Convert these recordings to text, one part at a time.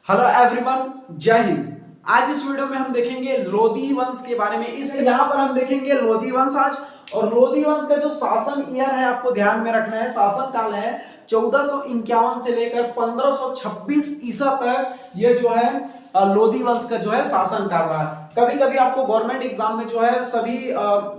Hello everyone, जय हिंद। आज इस वीडियो में हम देखेंगे लोधी वंश के बारे में। इस यहाँ पर हम देखेंगे लोधी वंश आज। और लोधी वंश का जो शासन ईयर है आपको ध्यान में रखना है, शासन काल है 1451 से लेकर 1526 ईसा तक। ये जो है लोधी वंश का जो है शासन काल रहा। कभी कभी आपको गवर्नमेंट एग्जाम में जो है सभी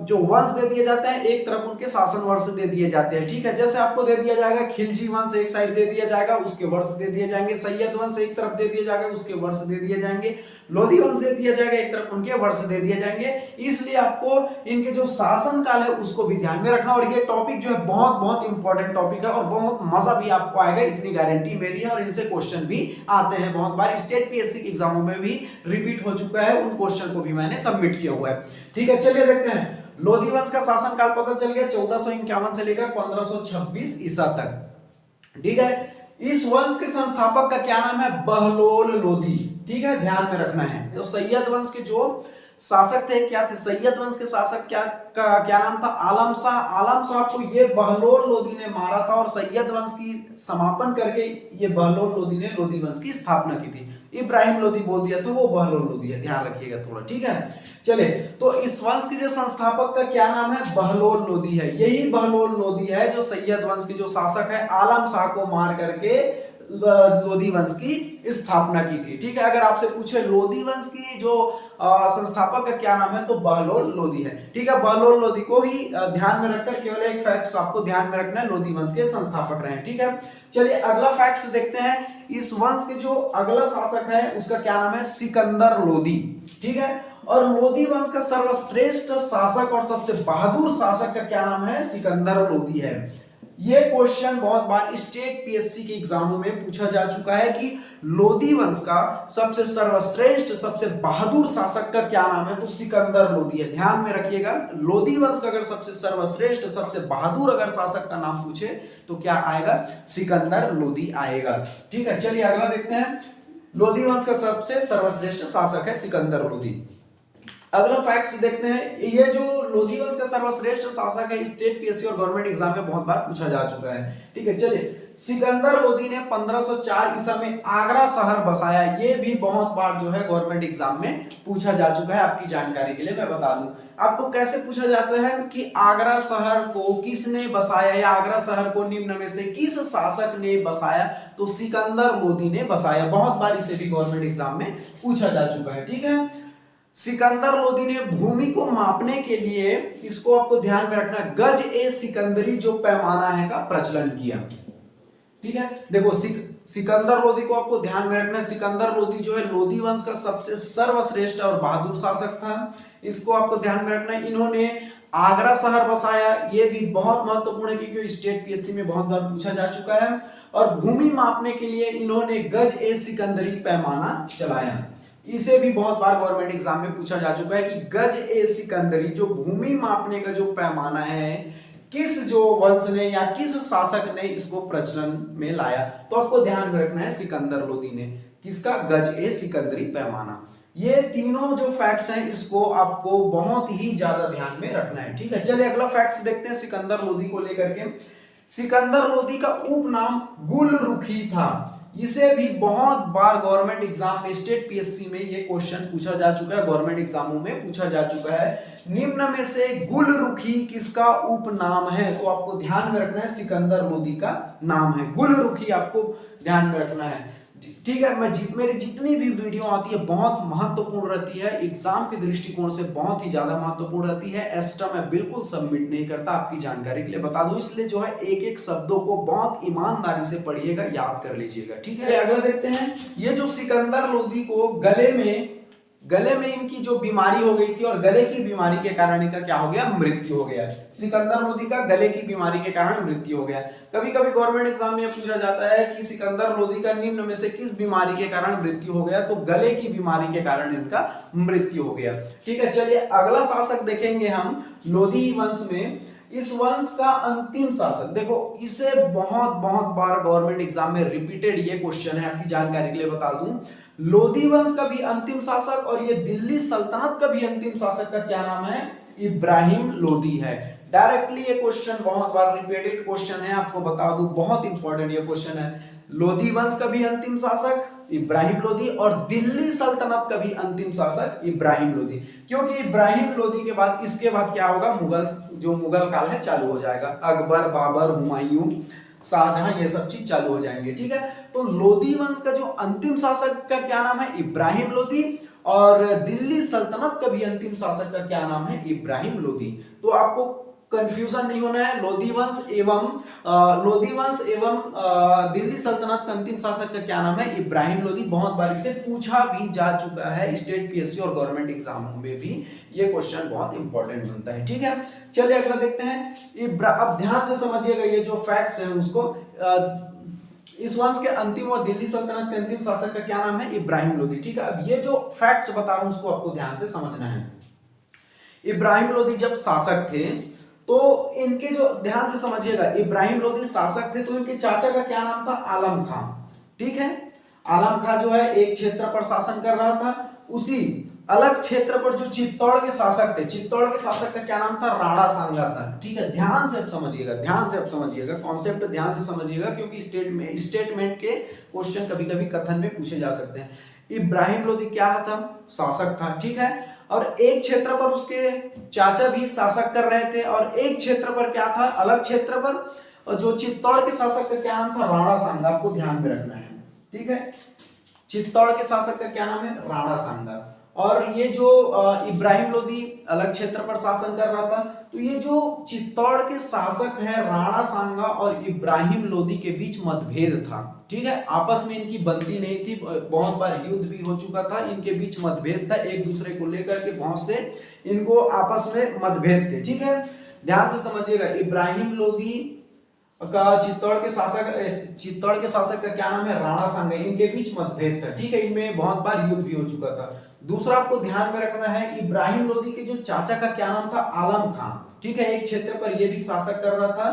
जो वंश दे दिए जाते हैं, एक तरफ उनके शासन वर्ष दे दिए जाते हैं। ठीक है, जैसे आपको दे दिया जाएगा खिलजी वंश एक साइड दे दिया जाएगा, उसके वर्ष दे दिए जाएंगे। सैयद वंश एक तरफ दे दिया जाएगा, उसके वर्ष दे दिए जाएंगे। लोधी वंश दे दिया जाएगा, एक तरफ उनके वर्ष दे दिए जाएंगे। इसलिए आपको इनके जो शासन काल है उसको भी ध्यान में रखना। और ये टॉपिक जो है बहुत बहुत इंपॉर्टेंट टॉपिक है और बहुत मजा भी आपको आएगा, इतनी गारंटी मेरी है। और इनसे क्वेश्चन भी आते हैं बहुत बार, स्टेट पीएससी के एग्जामों में भी रिपीट हो चुका है, उन क्वेश्चन को भी मैंने सबमिट किया हुआ है। ठीक है, चलिए देखते हैं। लोधी वंश का शासन काल पता चल गया 1451 से लेकर 1526 ईसा तक। ठीक है, इस वंश के संस्थापक का क्या नाम है? बहलोल लोधी। ठीक है, ध्यान में रखना है। तो सैयद वंश के जो शासक थे क्या थे? सैयद वंश के शासक क्या नाम था? आलम शाह। आलम शाह को ये बहलोल लोधी ने मारा था और सैयद वंश की समापन करके ये बहलोल लोधी ने लोधी वंश की स्थापना की थी। इब्राहिम लोधी बोल दिया तो वो बहलोल लोधी है, ध्यान रखिएगा थोड़ा। ठीक है, चले तो इस वंश के जो संस्थापक का क्या नाम है? बहलोल लोधी है। यही बहलोल लोधी है जो सैयद वंश के जो शासक है आलम शाह को मार करके लोधी वंश की स्थापना की थी। ठीक है, अगर आपसे पूछे लोधी वंश की जो संस्थापक का क्या नाम है तो बहलोल लोधी है। ठीक है, बहलोल लोधी को ही ध्यान में रखकर केवल एक फैक्ट आपको ध्यान में रखना है, लोधी वंश के संस्थापक रहे। ठीक है, चलिए अगला फैक्ट देखते हैं। इस वंश के जो अगला शासक है उसका क्या नाम है? सिकंदर लोधी। ठीक है, और लोधी वंश का सर्वश्रेष्ठ शासक और सबसे बहादुर शासक का क्या नाम है? सिकंदर लोधी है। ये क्वेश्चन बहुत बार स्टेट पीएससी के एग्जामों में पूछा जा चुका है कि लोधी वंश का सबसे सर्वश्रेष्ठ सबसे बहादुर शासक का क्या नाम है? तो सिकंदर लोधी है। ध्यान में रखिएगा, लोधी वंश का अगर सबसे सर्वश्रेष्ठ सबसे बहादुर अगर शासक का नाम पूछे तो क्या आएगा? सिकंदर लोधी आएगा। ठीक है, चलिए अगला देखते हैं। लोधी वंश का सबसे सर्वश्रेष्ठ शासक है सिकंदर लोधी। अगला फैक्ट देखते हैं। ये जो लोधी वंश का सर्वश्रेष्ठ शासक है स्टेट पीएससी और गवर्नमेंट एग्जाम में बहुत बार पूछा जा चुका है। ठीक है, चलिए सिकंदर लोधी ने 1504 ईसा में आगरा शहर बसाया। ये भी बहुत बार जो है गवर्नमेंट एग्जाम में पूछा जा चुका है। आपकी जानकारी के लिए मैं बता दूं, आपको कैसे पूछा जाता है कि आगरा शहर को किसने बसाया या आगरा शहर को निम्न में से किस शासक ने बसाया? तो सिकंदर लोधी ने बसाया। बहुत बार इसे भी गवर्नमेंट एग्जाम में पूछा जा चुका है। ठीक है, सिकंदर लोधी ने भूमि को मापने के लिए, इसको आपको ध्यान में रखना, गज ए सिकंदरी जो पैमाना है का प्रचलन किया। ठीक है, देखो सिकंदर लोधी को आपको ध्यान में रखना है। सिकंदर लोधी जो है लोधी वंश का सबसे सर्वश्रेष्ठ और बहादुर शासक था। इसको आपको ध्यान में रखना है। इन्होंने आगरा शहर बसाया, ये भी बहुत महत्वपूर्ण है क्योंकि स्टेट पीएससी में बहुत बार पूछा जा चुका है। और भूमि मापने के लिए इन्होंने गज ए सिकंदरी पैमाना चलाया। इसे भी बहुत बार गवर्नमेंट एग्जाम में पूछा जा चुका है कि गज ए सिकंदरी जो भूमि मापने का जो पैमाना है, किस जो वंश ने या किस शासक ने इसको प्रचलन में लाया? तो आपको ध्यान में रखना है सिकंदर लोधी ने। किसका? गज ए सिकंदरी पैमाना। ये तीनों जो फैक्ट्स हैं इसको आपको बहुत ही ज्यादा ध्यान में रखना है। ठीक है, चलिए अगला फैक्ट्स देखते हैं सिकंदर लोधी को लेकर के। सिकंदर लोधी का उपनाम गुलरुखी था। इसे भी बहुत बार गवर्नमेंट एग्जाम में स्टेट पीएससी में ये क्वेश्चन पूछा जा चुका है, गवर्नमेंट एग्जामों में पूछा जा चुका है। निम्न में से गुलरुखी किसका उपनाम है? तो आपको ध्यान में रखना है सिकंदर लोधी का नाम है गुलरुखी, आपको ध्यान में रखना है। ठीक है, मेरी जितनी भी वीडियो आती है बहुत महत्वपूर्ण रहती है, एग्जाम के दृष्टिकोण से बहुत ही ज्यादा महत्वपूर्ण रहती है। एक्स्ट्रा मैं बिल्कुल सबमिट नहीं करता, आपकी जानकारी के लिए बता दूं। इसलिए जो है एक एक शब्दों को बहुत ईमानदारी से पढ़िएगा, याद कर लीजिएगा। ठीक है, अगला देखते हैं। ये जो सिकंदर लोधी को गले में इनकी जो बीमारी हो गई थी और गले की बीमारी के कारण इनका क्या हो गया? मृत्यु हो गया। सिकंदर लोधी का गले की बीमारी के कारण मृत्यु हो गया। कभी कभी गवर्नमेंट एग्जाम में पूछा जाता है कि सिकंदर लोधी का निम्न में से किस बीमारी के कारण मृत्यु हो गया? तो गले की बीमारी के कारण इनका मृत्यु हो गया। ठीक है, चलिए अगला शासक देखेंगे हम लोधी वंश में। इस वंश का अंतिम शासक, देखो इसे बहुत बार गवर्नमेंट एग्जाम में रिपीटेड ये क्वेश्चन है, आपकी जानकारी के लिए बता दूं। लोधी वंश का भी अंतिम शासक और ये दिल्ली सल्तनत का भी अंतिम शासक का क्या नाम है? इब्राहिम लोधी है। डायरेक्टली ये क्वेश्चन बहुत बार रिपीटेड क्वेश्चन है, आपको बता दूं बहुत इंपॉर्टेंट ये क्वेश्चन है। लोधी वंश का भी अंतिम शासक इब्राहिम लोदी, और दिल्ली सल्तनत का भी अंतिम शासक इब्राहिम लोदी, क्योंकि इब्राहिम लोदी के बाद इसके बाद क्या होगा, मुगल काल है चालू हो जाएगा। अकबर, बाबर, हुमायूं, शाहजहां, ये सब चीज चालू हो जाएंगे। ठीक है, तो लोदी वंश का जो अंतिम शासक का क्या नाम है, इब्राहिम लोदी, और दिल्ली सल्तनत का भी अंतिम शासक का क्या नाम है, इब्राहिम लोदी। तो आपको कंफ्यूजन नहीं होना है। लोदी वंश एवं दिल्ली सल्तनत का अंतिम शासक का क्या नाम है, इब्राहिम लोदी। बहुत बार इसे पूछा भी जा चुका है स्टेट पीएससी और गवर्नमेंट एग्जामों में भी ये क्वेश्चन बहुत इंपॉर्टेंट बनता है। ठीक है, चलिए अगला देखते हैं। अब ध्यान से समझिएगा ये जो फैक्ट्स हैं उसको। इस वंश के अंतिम और दिल्ली सल्तनत के अंतिम शासक का क्या नाम है, इब्राहिम लोदी। ठीक है, अब ये जो फैक्ट्स बता रहा हूं उसको आपको ध्यान से समझना है। इब्राहिम लोदी जब शासक थे तो इनके जो, ध्यान से समझिएगा, इब्राहिम लोदी शासक थे तो इनके चाचा का क्या नाम था, आलम खां। ठीक है, आलम खां जो है एक क्षेत्र पर शासन कर रहा था। उसी अलग क्षेत्र पर जो चित्तौड़ के शासक थे, चित्तौड़ के शासक का क्या नाम था, राणा सांगा था। ठीक है, ध्यान से आप समझिएगा कॉन्सेप्ट, ध्यान से समझिएगा, क्योंकि स्टेटमेंट के क्वेश्चन कभी कभी कथन में पूछे जा सकते हैं। इब्राहिम लोदी क्या था, शासक था। ठीक है, और एक क्षेत्र पर उसके चाचा भी शासक कर रहे थे, और एक क्षेत्र पर क्या था, अलग क्षेत्र पर जो चित्तौड़ के शासक का क्या नाम था, राणा सांगा। आपको ध्यान में रखना है। ठीक है, चित्तौड़ के शासक का क्या नाम है, राणा सांगा। और ये जो इब्राहिम लोदी अलग क्षेत्र पर शासन कर रहा था, तो ये जो चित्तौड़ के शासक है राणा सांगा और इब्राहिम लोदी के बीच मतभेद था। ठीक है, आपस में इनकी बनती नहीं थी, बहुत बार युद्ध भी हो चुका था, इनके बीच मतभेद था, एक दूसरे को लेकर के बहुत से इनको आपस में मतभेद थे। ठीक है, ध्यान से समझिएगा, इब्राहिम लोदी का चित्तौड़ के शासक का क्या नाम है, राणा सांगा, इनके बीच मतभेद था। ठीक है, इनमें बहुत बार युद्ध भी हो चुका था। दूसरा आपको ध्यान में रखना है, इब्राहिम लोदी के जो चाचा का क्या नाम था, आलम खां। ठीक है, एक क्षेत्र पर ये भी शासक कर रहा था,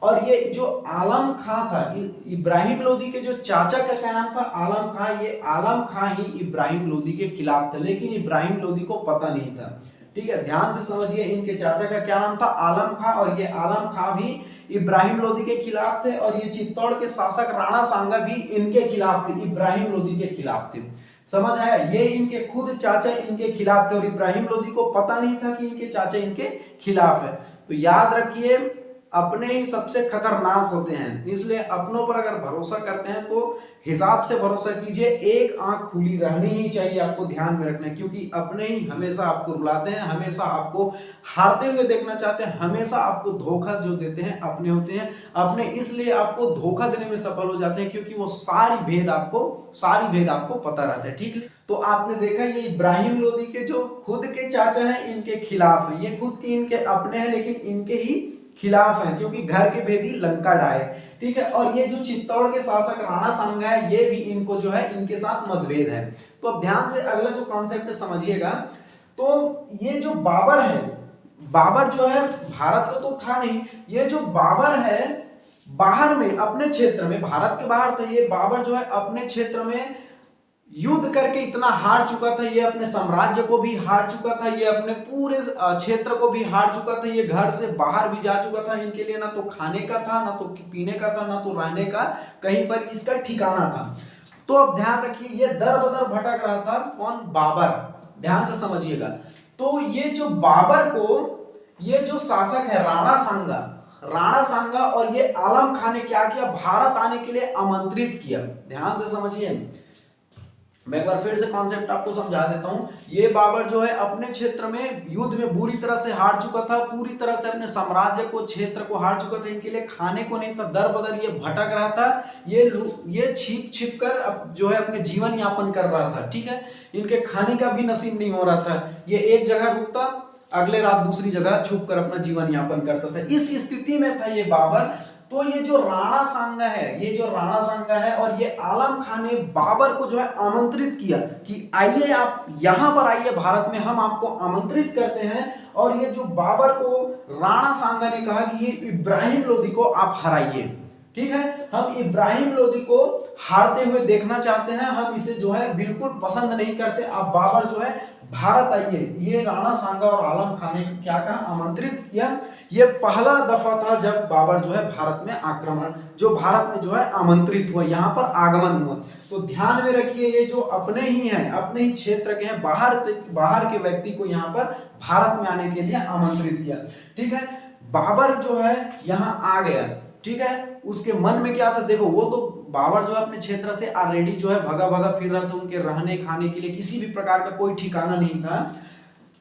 और ये जो आलम खां था, इब्राहिम लोदी के जो चाचा का क्या नाम था, आलम खां, ये आलम खां ही इब्राहिम लोदी के खिलाफ था, लेकिन इब्राहिम लोदी को पता नहीं था। ठीक है, ध्यान से समझिए, इनके चाचा का क्या नाम था, आलम खां, और ये आलम खां भी इब्राहिम लोदी के खिलाफ थे, और ये चित्तौड़ के शासक राणा सांगा भी इनके खिलाफ थे, इब्राहिम लोदी के खिलाफ थे। समझ आया, ये इनके खुद चाचा इनके खिलाफ थे, और इब्राहिम लोदी को पता नहीं था कि इनके चाचा इनके खिलाफ है। तो याद रखिए, अपने ही सबसे खतरनाक होते हैं, इसलिए अपनों पर अगर भरोसा करते हैं तो हिसाब से भरोसा कीजिए। एक आंख खुली रहनी ही चाहिए, आपको ध्यान में रखना है, क्योंकि अपने ही हमेशा आपको रुलाते हैं, हमेशा आपको हारते हुए देखना चाहते हैं, हमेशा आपको धोखा जो देते हैं अपने होते हैं। अपने इसलिए आपको धोखा देने में सफल हो जाते हैं, क्योंकि वो सारी भेद आपको पता रहता है। ठीक है, तो आपने देखा ये इब्राहिम लोदी के जो खुद के चाचा हैं इनके खिलाफ है, ये खुद के इनके अपने हैं लेकिन इनके ही खिलाफ हैं, क्योंकि घर के भेदी लंका ढाए। ठीक है, और ये जो चित्तौड़ के शासक राणा सांगा है, ये भी इनको जो है इनके साथ मतभेद है। तो अब ध्यान से अगला जो कॉन्सेप्ट समझिएगा, तो ये जो बाबर है, बाबर जो है भारत का तो था नहीं, ये जो बाबर है बाहर में अपने क्षेत्र में, भारत के बाहर था, ये बाबर जो है अपने क्षेत्र में युद्ध करके इतना हार चुका था, ये अपने साम्राज्य को भी हार चुका था, ये अपने पूरे क्षेत्र को भी हार चुका था, ये घर से बाहर भी जा चुका था, इनके लिए ना तो खाने का था, ना तो पीने का था, ना तो रहने का कहीं पर इसका ठिकाना था। तो अब ध्यान रखिए, ये दर बदर भटक रहा था, कौन, बाबर। ध्यान से समझिएगा, तो ये जो बाबर को, ये जो शासक है राणा सांगा और ये आलम खां ने क्या किया, भारत आने के लिए आमंत्रित किया। ध्यान से समझिए, मैं एक बार फिर से कॉन्सेप्ट आपको समझा देता हूं। ये बाबर जो है अपने क्षेत्र में युद्ध में बुरी तरह से हार चुका था, पूरी तरह से अपने साम्राज्य को, क्षेत्र को हार चुका था, इनके लिए खाने को नहीं था, दर बदर ये भटक रहा था, ये छिप कर जो है अपने जीवन यापन कर रहा था। ठीक है, इनके खाने का भी नसीब नहीं हो रहा था, ये एक जगह रुकता, अगले रात दूसरी जगह छुप कर अपना जीवन यापन करता था। इस स्थिति में था ये बाबर। तो ये जो राणा सांगा है, और ये आलम खां ने बाबर को जो है आमंत्रित किया कि आइए, आप यहां पर आइए, भारत में हम आपको आमंत्रित करते हैं। और ये जो बाबर को राणा सांगा ने कहा कि ये इब्राहिम लोदी को आप हराइए। ठीक है, हम इब्राहिम लोदी को हारते हुए देखना चाहते हैं, हम इसे जो है बिल्कुल पसंद नहीं करते, आप बाबर जो है भारत आइए। ये राणा सांगा और आलम खां ने क्या कहा, आमंत्रित किया ये पहला दफा था जब बाबर जो है भारत में आक्रमण, जो भारत में जो है आमंत्रित हुआ, यहाँ पर आगमन हुआ। तो ध्यान में रखिए, ये जो अपने ही हैं, अपने ही क्षेत्र के हैं, बाहर के व्यक्ति को यहाँ पर भारत में आने के लिए आमंत्रित किया। ठीक है, बाबर जो है यहाँ आ गया। ठीक है, उसके मन में क्या था, देखो वो तो बाबर जो है अपने क्षेत्र से ऑलरेडी जो है भगा भगा फिर रहा था, उनके रहने खाने के लिए किसी भी प्रकार का कोई ठिकाना नहीं था।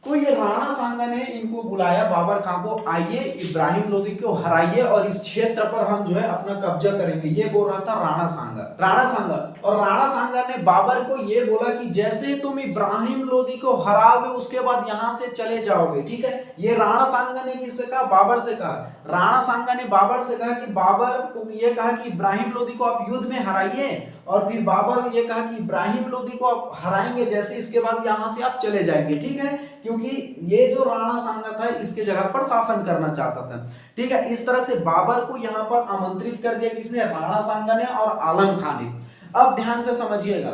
तो ये राणा सांगा ने इनको बुलाया, बाबर खां को, आइए इब्राहिम लोदी को हराइए और इस क्षेत्र पर हम जो है अपना कब्जा करेंगे, ये बोल रहा था राणा सांगा। और राणा सांगा ने बाबर को ये बोला कि जैसे तुम इब्राहिम लोदी को हराओगे उसके बाद यहां से चले जाओगे। ठीक है, ये राणा सांगा ने किससे कहा, बाबर से कहा। राणा सांगा ने बाबर से कहा कि बाबर को ये कहा कि इब्राहिम लोदी को आप युद्ध में हराइए, और फिर बाबर ने ये कहा कि इब्राहिम लोदी को आप हराएंगे जैसे, इसके बाद यहां से आप चले जाएंगे। ठीक है, क्योंकि ये जो राणा सांगा था इसके जगह पर शासन करना चाहता था। ठीक है, इस तरह से बाबर को यहां पर आमंत्रित कर दिया किसने, राणा सांगा ने और आलम खान ने। अब ध्यान से समझिएगा,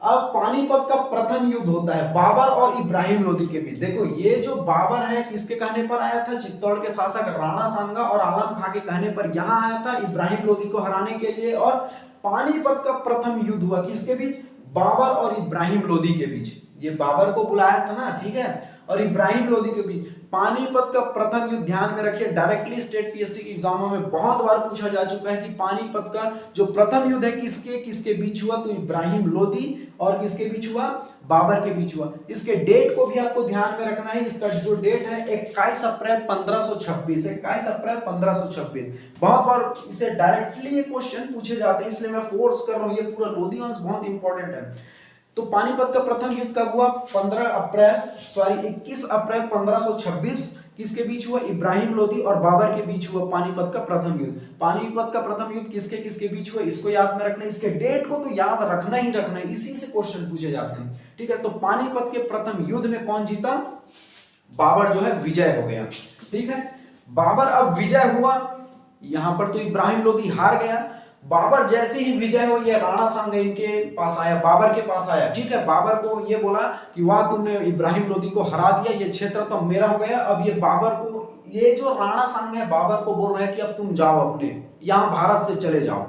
अब पानीपत का प्रथम युद्ध होता है बाबर और इब्राहिम लोदी के बीच। देखो ये जो बाबर है किसके कहने पर आया था, चित्तौड़ के शासक राणा सांगा और आलम खां के कहने पर यहां आया था इब्राहिम लोदी को हराने के लिए। और पानीपत का प्रथम युद्ध हुआ किसके बीच, बाबर और इब्राहिम लोदी के बीच। ये बाबर को बुलाया था ना, ठीक है, और इब्राहिम लोदी के बीच पानीपत का प्रथम युद्ध। ध्यान में रखिए, डायरेक्टली स्टेट पीएससी के एग्जामों में बहुत बार पूछा जा चुका है कि पानीपत का जो प्रथम युद्ध है किसके बीच हुआ, तो इब्राहिम लोदी और किसके बीच हुआ, बाबर के बीच हुआ। इसके डेट को भी आपको ध्यान में रखना है, इसका जो डेट है 21 अप्रैल 1526, 21 अप्रैल 1526। बहुत बार इसे डायरेक्टली ये क्वेश्चन पूछे जाते हैं, इसलिए मैं फोर्स कर रहा हूं, ये पूरा लोदी वंश बहुत इंपॉर्टेंट है। तो पानीपत का प्रथम युद्ध कब हुआ, 21 अप्रैल 1526 किसके बीच हुआ, इब्राहिम लोदी और बाबर के बीच हुआ पानीपत का प्रथम युद्ध। पानीपत का प्रथम युद्ध किसके बीच हुआ, इसको याद में रखना है, इसके डेट को तो याद रखना ही रखना है, इसी से क्वेश्चन पूछे जाते हैं। ठीक है, तो पानीपत के प्रथम युद्ध में कौन जीता, बाबर जो है विजय हो गया। ठीक है, बाबर अब विजय हुआ, यहां पर तो इब्राहिम लोदी हार गया। बाबर जैसे ही विजय हो, ये राणा सांगा इनके पास आया, बाबर के पास आया। ठीक है, बाबर को ये बोला कि वाह तुमने इब्राहिम लोदी को हरा दिया, ये क्षेत्र तो मेरा हो गया। अब ये बाबर को, ये जो राणा सांगा है बाबर को बोल रहा है कि अब तुम जाओ, अपने यहां भारत से चले जाओ।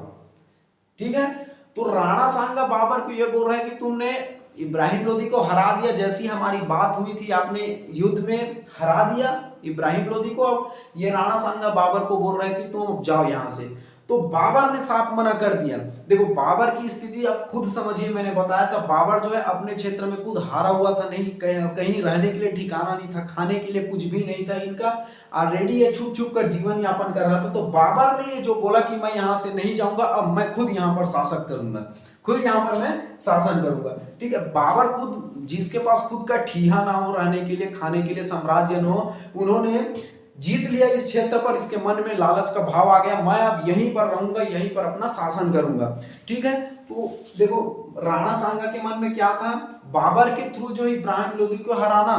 ठीक है, तो राणा सांगा बाबर को ये बोल रहा है कि तुमने इब्राहिम लोदी को हरा दिया, जैसी हमारी बात हुई थी आपने युद्ध में हरा दिया इब्राहिम लोदी को। अब ये राणा सांगा बाबर को बोल रहा है कि तुम जाओ यहां से। तो बाबर ने साफ मना कर दिया। देखो बाबर की स्थिति आप खुद समझिए, मैंने बताया था बाबर जो है अपने क्षेत्र में खुद हारा हुआ था, नहीं कहीं रहने के लिए ठिकाना नहीं था, खाने के लिए कुछ भी नहीं था इनका, ऑलरेडी ये छुप छुप कर जीवन यापन कर रहा था। तो बाबर ने ये जो बोला कि मैं यहाँ से नहीं जाऊंगा, अब मैं खुद यहाँ पर शासक करूंगा, खुद यहाँ पर मैं शासन करूंगा। ठीक है, बाबर खुद, जिसके पास खुद का ठीहा ना हो, रहने के लिए खाने के लिए साम्राज्य न हो, उन्होंने जीत लिया इस क्षेत्र पर। इसके मन में लालच का भाव आ गया, मैं अब यहीं पर रहूंगा, यहीं पर अपना शासन करूंगा। ठीक है, तो देखो राणा सांगा के मन में क्या था, बाबर के थ्रू जो इब्राहिम लोदी को हराना,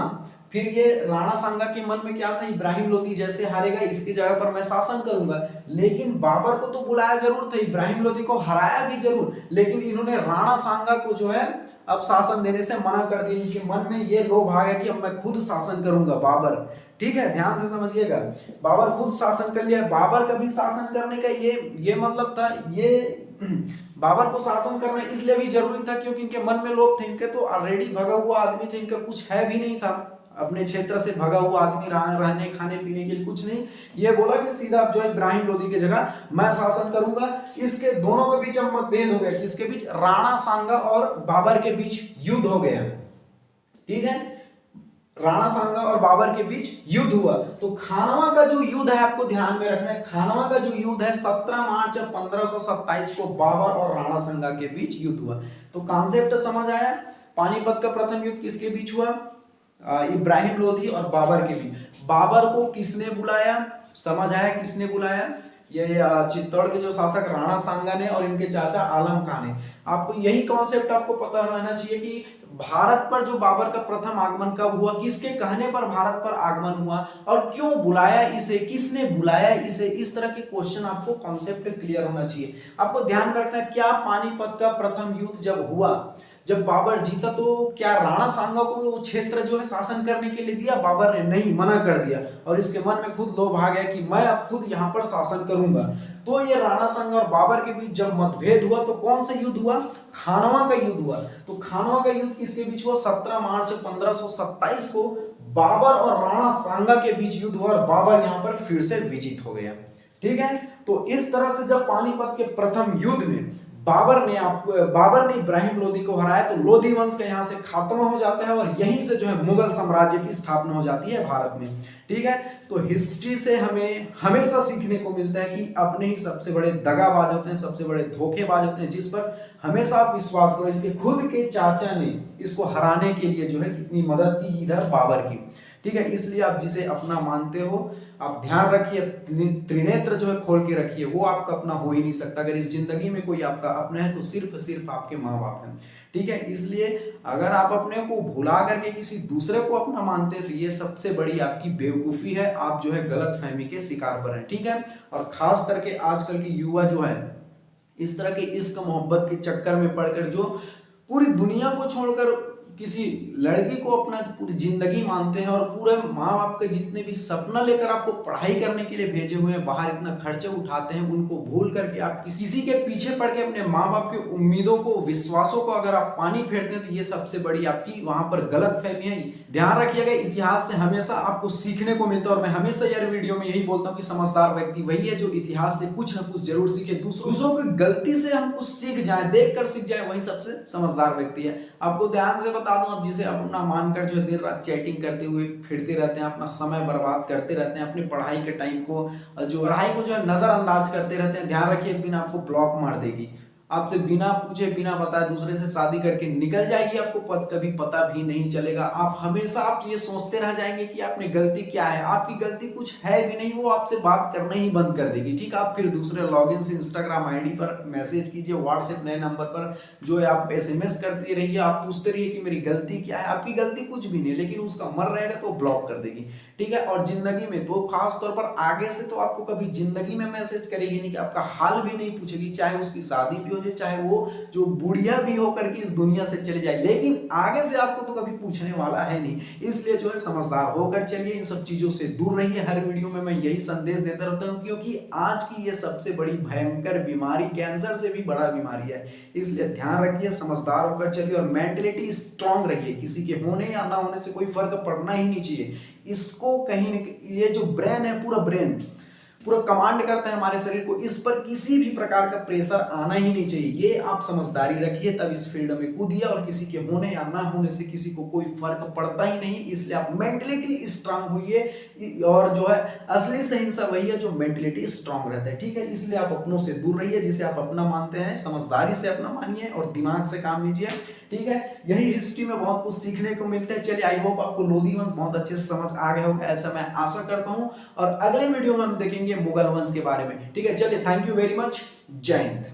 फिर ये राणा सांगा के मन में क्या था, इब्राहिम लोदी जैसे हारेगा इसकी जगह पर मैं शासन करूंगा। लेकिन बाबर को तो बुलाया जरूर था, इब्राहिम लोदी को हराया भी जरूर, लेकिन इन्होंने राणा सांगा को जो है अब शासन देने से मना कर दिया। इनके मन में ये लोभ आ गया कि अब मैं खुद शासन करूंगा, बाबर। ठीक है, ध्यान से समझिएगा, बाबर खुद शासन कर लिया। बाबर का भी शासन करने का ये मतलब था, ये बाबर को शासन करना इसलिए भी जरूरी था क्योंकि इनके मन में लोभ थे, इनके तो ऑलरेडी भगा हुआ आदमी थे, इनका कुछ है भी नहीं था, अपने क्षेत्र से भगा हुआ आदमी, रहने खाने पीने के लिए कुछ नहीं। ये बोला कि सीधा जो है इब्राहिम लोदी की जगह मैं शासन करूंगा। इसके दोनों के बीच अब मतभेद हो गया, किसके बीच, राणा सांगा और बाबर के बीच युद्ध हो गया। ठीक है, राणा सांगा और बाबर के बीच युद्ध हुआ। तो खानवा का जो युद्ध है आपको ध्यान में रखना है, खानवा का जो युद्ध है 17 मार्च 1527 को बाबर और राणा सांगा के बीच युद्ध हुआ। तो कॉन्सेप्ट समझ आया, पानीपत का प्रथम युद्ध किसके बीच हुआ, इब्राहिम लोदी और बाबर के बीच। बाबर को किसने बुलाया, समझ आया किसने बुलाया, ये चित्तौड़ के जो शासक राणा सांगा ने और इनके चाचा आलम खान ने। आपको यही कॉन्सेप्ट आपको पता रहना चाहिए कि भारत पर जो बाबर का प्रथम आगमन कब हुआ, किसके कहने पर भारत पर आगमन हुआ और क्यों बुलाया इसे, किसने बुलाया इसे, इस तरह के क्वेश्चन आपको कॉन्सेप्ट क्लियर होना चाहिए। आपको ध्यान में रखना है, क्या पानीपत का प्रथम युद्ध जब हुआ जब बाबर जीता तो क्या राणा सांगा को वो क्षेत्र जो है शासन करने के लिए दिया? बाबर ने नहीं, मना कर दिया और इसके मन में खुद लोभ आ गया कि मैं अब खुद यहाँ पर शासन करूंगा। तो ये राणा सांगा और बाबर के बीच जब मतभेद हुआ तो कौन सा युद्ध हुआ? खानवा का युद्ध हुआ। तो खानवा का युद्ध किसके बीच हुआ? 17 मार्च 1527 को बाबर और राणा सांगा के बीच युद्ध हुआ और बाबर यहाँ पर फिर से विजित हो गया। ठीक है, तो इस तरह से जब पानीपत के प्रथम युद्ध में बाबर ने इब्राहिम लोदी को हराया तो लोदी वंश का यहाँ से खात्मा हो जाता है और यहीं से जो है मुगल साम्राज्य की स्थापना हो जाती है भारत में। ठीक है, तो हिस्ट्री से हमें हमेशा सीखने को मिलता है कि अपने ही सबसे बड़े दगाबाज होते हैं, सबसे बड़े धोखेबाज होते हैं, जिस पर हमेशा आप विश्वास करो। इसके खुद के चाचा ने इसको हराने के लिए जो है कितनी मदद की, इधर बाबर की। ठीक है, इसलिए आप जिसे अपना मानते हो आप ध्यान रखिए, त्रिनेत्र जो है खोल के रखिए, वो आपका अपना हो ही नहीं सकता। अगर इस जिंदगी में कोई आपका अपना है तो सिर्फ आपके माँ बाप हैं। ठीक है, इसलिए अगर आप अपने को भुला करके किसी दूसरे को अपना मानते हैं तो ये सबसे बड़ी आपकी बेवकूफी है, आप जो है गलत फहमी के शिकार पर हैं। ठीक है, और खास करके आजकल के युवा जो है इस तरह के इश्क मोहब्बत के चक्कर में पड़कर जो पूरी दुनिया को छोड़कर किसी लड़की को अपना पूरी जिंदगी मानते हैं और पूरे माँ बाप के जितने भी सपना लेकर आपको पढ़ाई करने के लिए भेजे हुए हैं, बाहर इतना खर्चे उठाते हैं, उनको भूल करके आप किसी के पीछे पड़ के अपने माँ बाप की उम्मीदों को, विश्वासों को अगर आप पानी फेरते हैं तो ये सबसे बड़ी आपकी वहां पर गलत फहमी है। ध्यान रखिएगा, इतिहास से हमेशा आपको सीखने को मिलता है और मैं हमेशा यार वीडियो में यही बोलता हूँ कि समझदार व्यक्ति वही है जो इतिहास से कुछ ना कुछ जरूर सीखे, दूसरों की गलती से हम कुछ सीख जाए, देख कर सीख जाए, वही सबसे समझदार व्यक्ति है। आपको ध्यान से बता दूं, आप जिसे अपना मानकर जो देर रात चैटिंग करते हुए फिरते रहते हैं, अपना समय बर्बाद करते रहते हैं, अपनी पढ़ाई के टाइम को जो है नजरअंदाज करते रहते हैं, ध्यान रखिए एक दिन आपको ब्लॉक मार देगी, आपसे बिना पूछे बिना बताए दूसरे से शादी करके निकल जाएगी, आपको कभी पता भी नहीं चलेगा। आप हमेशा आप ये सोचते रह जाएंगे कि आपने गलती क्या है, आपकी गलती कुछ है भी नहीं, वो आपसे बात करना ही बंद कर देगी। ठीक है, आप फिर दूसरे लॉगिन से इंस्टाग्राम आईडी पर मैसेज कीजिए, व्हाट्सएप नए नंबर पर जो है आप SMS करते रहिए, आप पूछते रहिए कि मेरी गलती क्या है, आपकी गलती कुछ भी नहीं, लेकिन उसका मन रहेगा तो ब्लॉक कर देगी। ठीक है, और जिंदगी में तो खास तौर पर आगे से तो आपको कभी जिंदगी में मैसेज करेगी नहीं, कि आपका हाल भी नहीं पूछेगी, चाहे उसकी शादी भी हो जाए, चाहे वो जो बुढ़िया भी होकर के इस दुनिया से चले जाए, लेकिन आगे से आपको तो कभी पूछने वाला है नहीं। इसलिए जो है समझदार होकर चलिए, इन सब चीजों से दूर रहिए। हर वीडियो में मैं यही संदेश देता रहता हूं, क्योंकि आज की ये सबसे बड़ी भयंकर बीमारी कैंसर से भी बड़ा बीमारी है। इसलिए ध्यान रखिए, समझदार होकर चलिए और मेंटलिटी स्ट्रांग रहिए। किसी के होने या ना होने से कोई फर्क पड़ना ही नहीं चाहिए। इसको कहीं न ये जो ब्रेन है, पूरा ब्रेन पूरा कमांड करता है हमारे शरीर को, इस पर किसी भी प्रकार का प्रेशर आना ही नहीं चाहिए। ये आप समझदारी रखिए, तब इस फील्ड में कूदिए और किसी के होने या ना होने से किसी को कोई फर्क पड़ता ही नहीं। इसलिए आप मेंटलिटी स्ट्रांग होइए और जो है असली सहिंसा वही है जो मेंटलिटी स्ट्रांग रहता है। ठीक है, इसलिए आप अपनों से दूर रहिए, जिसे आप अपना मानते हैं समझदारी से अपना मानिए और दिमाग से काम लीजिए। ठीक है, यही हिस्ट्री में बहुत कुछ सीखने को मिलता है। चलिए, आई होप आपको लोधी वंश बहुत अच्छे से समझ आ गया होगा, ऐसा मैं आशा करता हूं, और अगले वीडियो में हम देखेंगे मुगल वंश के बारे में। ठीक है, चलिए, थैंक यू वेरी मच, जय हिंद।